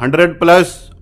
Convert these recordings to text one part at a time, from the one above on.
100+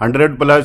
100+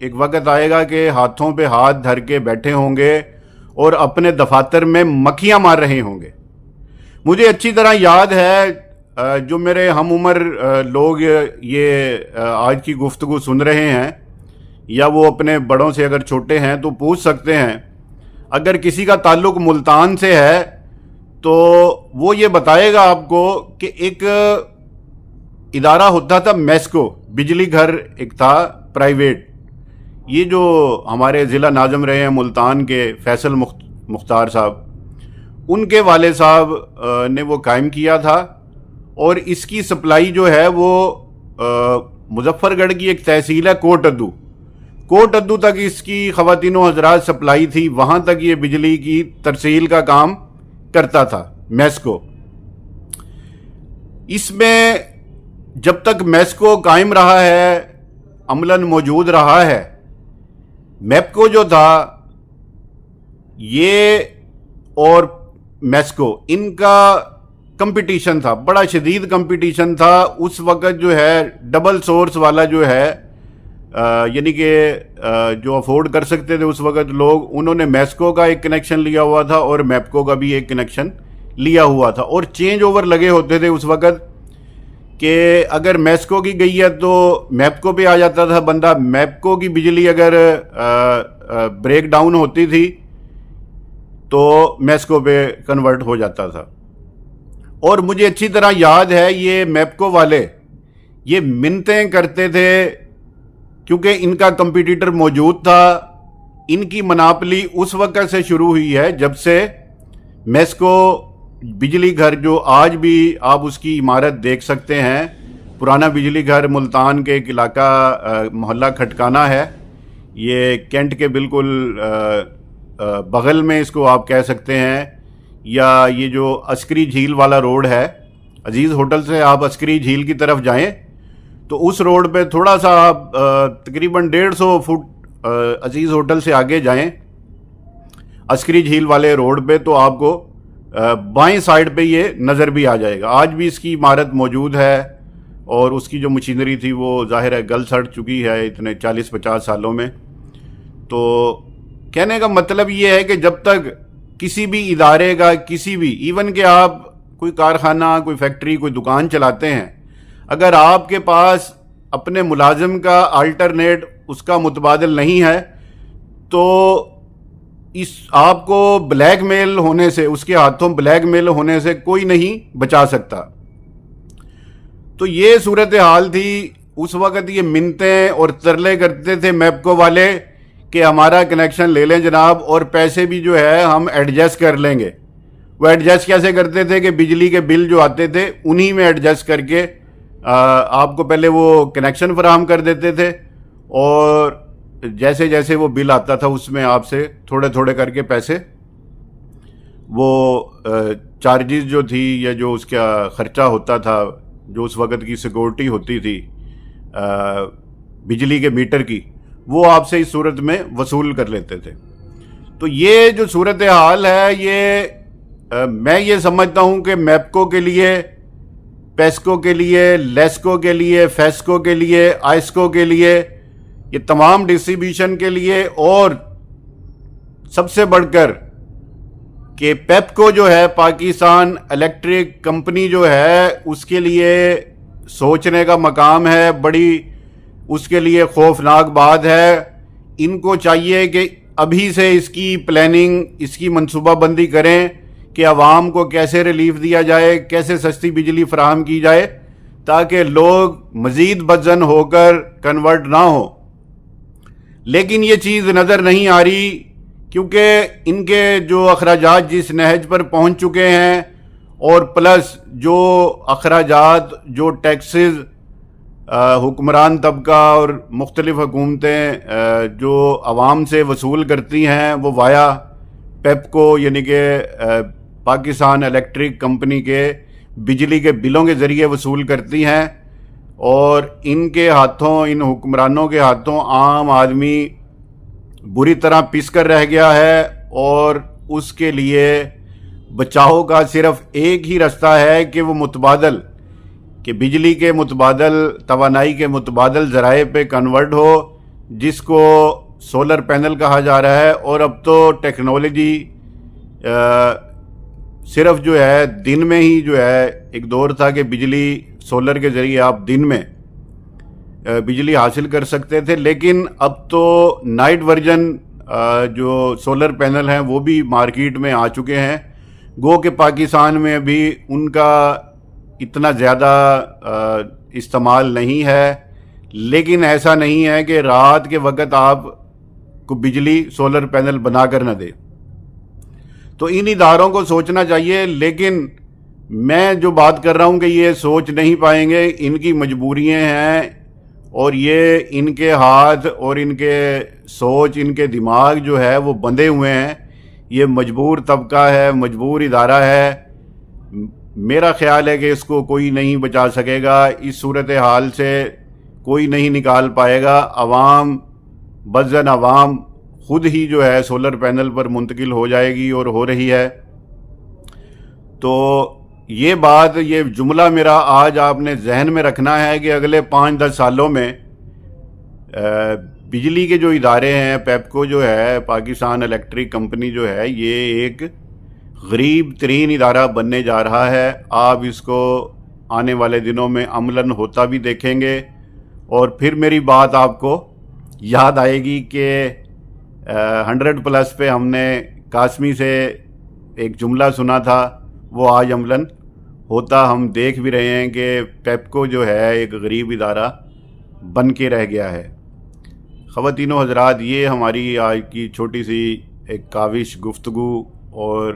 ایک وقت آئے گا کہ ہاتھوں پہ ہاتھ دھر کے بیٹھے ہوں گے اور اپنے دفاتر میں مکھیاں مار رہے ہوں گے. مجھے اچھی طرح یاد ہے، جو میرے ہم عمر لوگ یہ آج کی گفتگو سن رہے ہیں یا وہ اپنے بڑوں سے اگر چھوٹے ہیں تو پوچھ سکتے ہیں، اگر کسی کا تعلق ملتان سے ہے تو وہ یہ بتائے گا آپ کو کہ ایک ادارہ ہوتا تھا میسکو، بجلی گھر ایک تھا پرائیویٹ. یہ جو ہمارے ضلع ناظم رہے ہیں ملتان کے فیصل مختار صاحب، ان کے والد صاحب نے وہ قائم کیا تھا، اور اس کی سپلائی جو ہے وہ مظفر گڑھ کی ایک تحصیل ہے کوٹ ادو تک اس کی خواتین و حضرات سپلائی تھی، وہاں تک یہ بجلی کی ترسیل کا کام کرتا تھا میسکو. اس میں جب تک میسکو قائم رہا ہے، عملاً موجود رہا ہے، میپکو جو تھا یہ اور میسکو، ان کا کمپٹیشن تھا، بڑا شدید کمپٹیشن تھا. اس وقت جو ہے ڈبل سورس والا جو ہے، یعنی کہ جو افورڈ کر سکتے تھے اس وقت لوگ، انہوں نے میسکو کا ایک کنیکشن لیا ہوا تھا اور میپکو کا بھی ایک کنیکشن لیا ہوا تھا، اور چینج اوور لگے ہوتے تھے اس وقت کہ اگر میسکو کی گئی ہے تو میپکو پہ آ جاتا تھا بندہ، میپکو کی بجلی اگر بریک ڈاؤن ہوتی تھی تو میسکو پہ کنورٹ ہو جاتا تھا. اور مجھے اچھی طرح یاد ہے یہ میپکو والے یہ منتیں کرتے تھے، کیونکہ ان کا کمپیٹیٹر موجود تھا. ان کی مناپلی اس وقت سے شروع ہوئی ہے جب سے میسکو بجلی گھر، جو آج بھی آپ اس کی عمارت دیکھ سکتے ہیں، پرانا بجلی گھر ملتان کے ایک علاقہ محلہ کھٹکانا ہے، یہ کینٹ کے بالکل بغل میں اس کو آپ کہہ سکتے ہیں، یا یہ جو عسکری جھیل والا روڈ ہے، عزیز ہوٹل سے آپ عسکری جھیل کی طرف جائیں تو اس روڈ پہ تھوڑا سا آپ تقریباً 150 فٹ عزیز ہوٹل سے آگے جائیں عسکری جھیل والے روڈ پہ، تو آپ کو بائیں سائڈ پہ یہ نظر بھی آ جائے گا. آج بھی اس کی عمارت موجود ہے، اور اس کی جو مشینری تھی وہ ظاہر ہے گل سڑ چکی ہے اتنے 40-50 سالوں میں. تو کہنے کا مطلب یہ ہے کہ جب تک کسی بھی ادارے کا، کسی بھی، ایون کہ آپ کوئی کارخانہ، کوئی فیکٹری، کوئی دکان چلاتے ہیں، اگر آپ کے پاس اپنے ملازم کا آلٹرنیٹ، اس کا متبادل نہیں ہے، تو اس آپ کو بلیک میل ہونے سے، اس کے ہاتھوں بلیک میل ہونے سے کوئی نہیں بچا سکتا. تو یہ صورتحال تھی اس وقت. یہ منتیں اور ترلے کرتے تھے میپکو والے کہ ہمارا کنیکشن لے لیں جناب، اور پیسے بھی جو ہے ہم ایڈجسٹ کر لیں گے. وہ ایڈجسٹ کیسے کرتے تھے کہ بجلی کے بل جو آتے تھے انہی میں ایڈجسٹ کر کے آپ کو پہلے وہ کنیکشن فراہم کر دیتے تھے، اور جیسے جیسے وہ بل آتا تھا اس میں آپ سے تھوڑے تھوڑے کر کے پیسے، وہ چارجز جو تھی یا جو اس کا خرچہ ہوتا تھا، جو اس وقت کی سیکورٹی ہوتی تھی بجلی کے میٹر کی، وہ آپ سے اس صورت میں وصول کر لیتے تھے. تو یہ جو صورتحال ہے، یہ میں یہ سمجھتا ہوں کہ میپکو کے لیے، پیسکو کے لیے، لیسکو کے لیے، فیسکو کے لیے، آئسکو کے لیے، یہ تمام ڈسٹریبیوشن کے لیے، اور سب سے بڑھ کر کہ پیپکو جو ہے، پاکستان الیکٹرک کمپنی جو ہے، اس کے لیے سوچنے کا مقام ہے. بڑی اس کے لیے خوفناک بات ہے. ان کو چاہیے کہ ابھی سے اس کی پلاننگ، اس کی منصوبہ بندی کریں کہ عوام کو کیسے ریلیف دیا جائے، کیسے سستی بجلی فراہم کی جائے، تاکہ لوگ مزید بدزن ہو کر کنورٹ نہ ہو. لیکن یہ چیز نظر نہیں آ رہی، کیونکہ ان کے جو اخراجات جس نہج پر پہنچ چکے ہیں، اور پلس جو اخراجات، جو ٹیکسز حکمران طبقہ اور مختلف حکومتیں جو عوام سے وصول کرتی ہیں، وہ وایا پیپکو یعنی کہ پاکستان الیکٹرک کمپنی کے بجلی کے بلوں کے ذریعے وصول کرتی ہیں، اور ان کے ہاتھوں، ان حکمرانوں کے ہاتھوں عام آدمی بری طرح پس کر رہ گیا ہے. اور اس کے لیے بچاؤ کا صرف ایک ہی رستہ ہے کہ وہ متبادل، کہ بجلی کے متبادل، توانائی کے متبادل ذرائع پہ کنورٹ ہو، جس کو سولر پینل کہا جا رہا ہے، اور اب تو ٹیکنالوجی صرف جو ہے دن میں ہی جو ہے، ایک دور تھا کہ بجلی سولر کے ذریعے آپ دن میں بجلی حاصل کر سکتے تھے، لیکن اب تو نائٹ ورژن جو سولر پینل ہیں وہ بھی مارکیٹ میں آ چکے ہیں۔ گو کہ پاکستان میں ابھی ان کا اتنا زیادہ استعمال نہیں ہے، لیکن ایسا نہیں ہے کہ رات کے وقت آپ کو بجلی سولر پینل بنا کر نہ دے۔ تو ان اداروں کو سوچنا چاہیے، لیکن میں جو بات کر رہا ہوں کہ یہ سوچ نہیں پائیں گے، ان کی مجبوریاں ہیں، اور یہ ان کے ہاتھ اور ان کے سوچ، ان کے دماغ جو ہے وہ بندھے ہوئے ہیں۔ یہ مجبور طبقہ ہے، مجبور ادارہ ہے۔ میرا خیال ہے کہ اس کو کوئی نہیں بچا سکے گا، اس صورتحال سے کوئی نہیں نکال پائے گا۔ عوام بزن عوام خود ہی جو ہے سولر پینل پر منتقل ہو جائے گی، اور ہو رہی ہے۔ تو یہ بات، یہ جملہ میرا آج آپ نے ذہن میں رکھنا ہے کہ اگلے 5-10 سالوں میں بجلی کے جو ادارے ہیں، پیپکو جو ہے، پاکستان الیکٹرک کمپنی جو ہے، یہ ایک غریب ترین ادارہ بننے جا رہا ہے۔ آپ اس کو آنے والے دنوں میں عملاً ہوتا بھی دیکھیں گے، اور پھر میری بات آپ کو یاد آئے گی کہ 100+ پہ ہم نے قاسمی سے ایک جملہ سنا تھا، وہ آج عملاً ہوتا ہم دیکھ بھی رہے ہیں کہ پیپکو جو ہے ایک غریب ادارہ بن کے رہ گیا ہے۔ خواتین و حضرات، یہ ہماری آج کی چھوٹی سی ایک کاوش گفتگو اور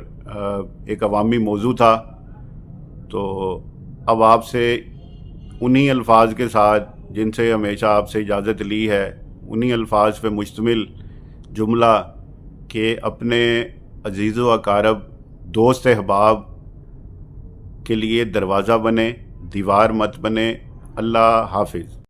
ایک عوامی موضوع تھا۔ تو اب آپ سے انہی الفاظ کے ساتھ جن سے ہمیشہ آپ سے اجازت لی ہے، انہی الفاظ پہ مشتمل جملہ کہ اپنے عزیز و اقارب، دوست احباب کے لیے دروازہ بنے، دیوار مت بنے۔ اللہ حافظ۔